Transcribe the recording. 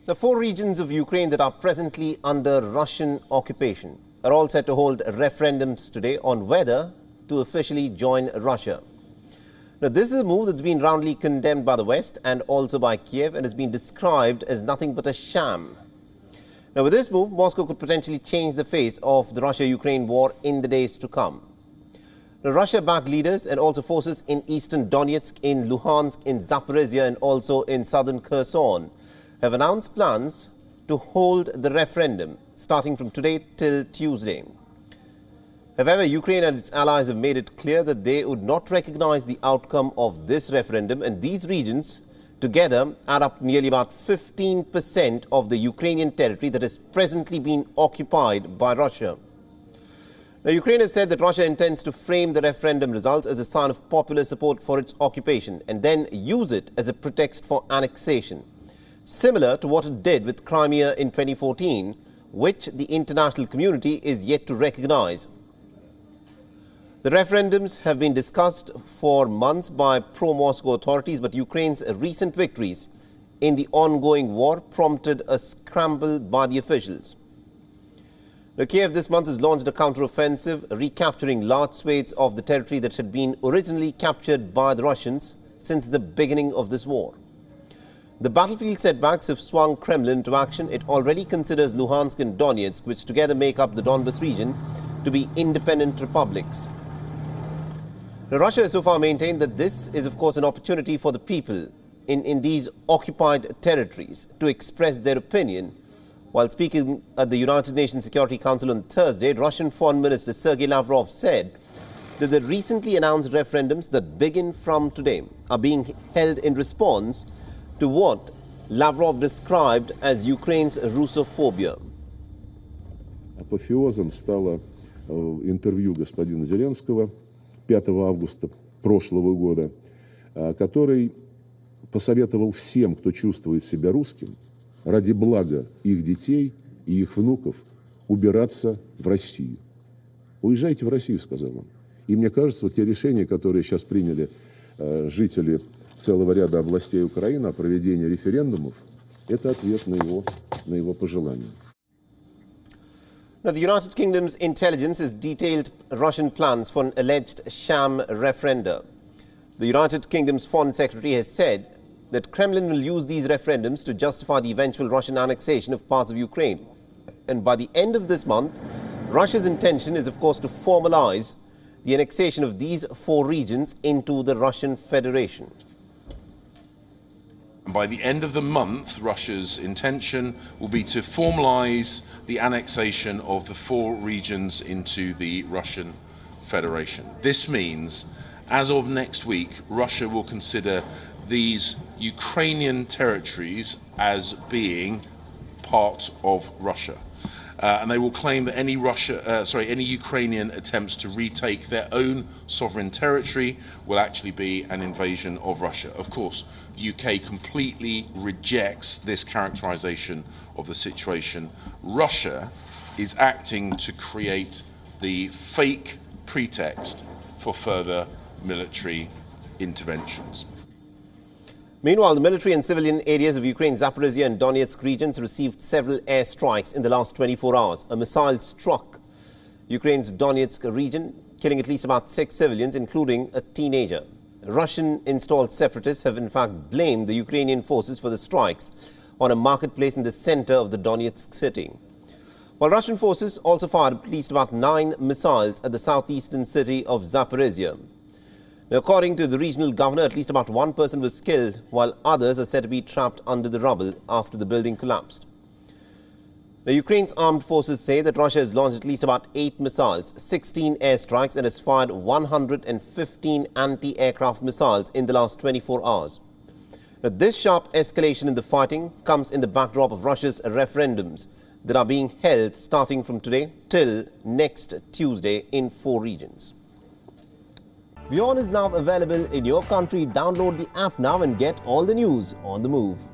The 4 regions of Ukraine that are presently under Russian occupation are all set to hold referendums today on whether to officially join Russia. Now, this is a move that's been roundly condemned by the West and also by Kiev and has been described as nothing but a sham. Now, with this move, Moscow could potentially change the face of the Russia-Ukraine war in the days to come. Now, Russia-backed leaders and also forces in eastern Donetsk, in Luhansk, in Zaporizhzhia and also in southern Kherson have announced plans to hold the referendum starting from today till Tuesday. However, Ukraine and its allies have made it clear that they would not recognize the outcome of this referendum, and these regions together add up nearly about 15% of the Ukrainian territory that is presently being occupied by Russia. Now, Ukraine has said that Russia intends to frame the referendum results as a sign of popular support for its occupation and then use it as a pretext for annexation, similar to what it did with Crimea in 2014, which the international community is yet to recognize. The referendums have been discussed for months by pro-Moscow authorities, but Ukraine's recent victories in the ongoing war prompted a scramble by the officials. Now, Kiev this month has launched a counter-offensive, recapturing large swathes of the territory that had been originally captured by the Russians since the beginning of this war. The battlefield setbacks have swung Kremlin into action. It already considers Luhansk and Donetsk, which together make up the Donbas region, to be independent republics. Now, Russia has so far maintained that this is, of course, an opportunity for the people in these occupied territories to express their opinion. While speaking at the United Nations Security Council on Thursday, Russian Foreign Minister Sergei Lavrov said that the recently announced referendums that begin from today are being held in response to what Lavrov described as Ukraine's Russophobia. Апофеозом стало интервью господина Зеленского 5 августа прошлого года, который посоветовал всем, кто чувствует себя русским, ради блага их детей и их внуков, убираться в Россию. Уезжайте в Россию, сказал он. И мне кажется, вот те решения, которые сейчас приняли жители целого ряда областей Украины о проведении референдумов, это ответ на его пожелания. Now, the United Kingdom's intelligence has detailed Russian plans for an alleged sham referenda. The United Kingdom's Foreign Secretary has said that Kremlin will use these referendums to justify the eventual Russian annexation of parts of Ukraine. And by the end of this month, Russia's intention is, of course, to formalize the annexation of these 4 regions into the Russian Federation. By the end of the month, Russia's intention will be to formalize the annexation of the 4 regions into the Russian Federation. This means, as of next week, Russia will consider these Ukrainian territories as being part of Russia. And they will claim that any Ukrainian attempts to retake their own sovereign territory will actually be an invasion of Russia. Of course, the UK completely rejects this characterization of the situation. Russia is acting to create the fake pretext for further military interventions. Meanwhile, the military and civilian areas of Ukraine's Zaporizhzhia and Donetsk regions received several airstrikes in the last 24 hours. A missile struck Ukraine's Donetsk region, killing at least about 6 civilians, including a teenager. Russian-installed separatists have in fact blamed the Ukrainian forces for the strikes on a marketplace in the center of the Donetsk city. While Russian forces also fired at least about 9 missiles at the southeastern city of Zaporizhzhia. Now, according to the regional governor, at least about 1 person was killed, while others are said to be trapped under the rubble after the building collapsed. Now, Ukraine's armed forces say that Russia has launched at least about 8 missiles, 16 airstrikes, and has fired 115 anti-aircraft missiles in the last 24 hours. Now, this sharp escalation in the fighting comes in the backdrop of Russia's referendums that are being held starting from today till next Tuesday in 4 regions. WION is now available in your country. Download the app now and get all the news on the move.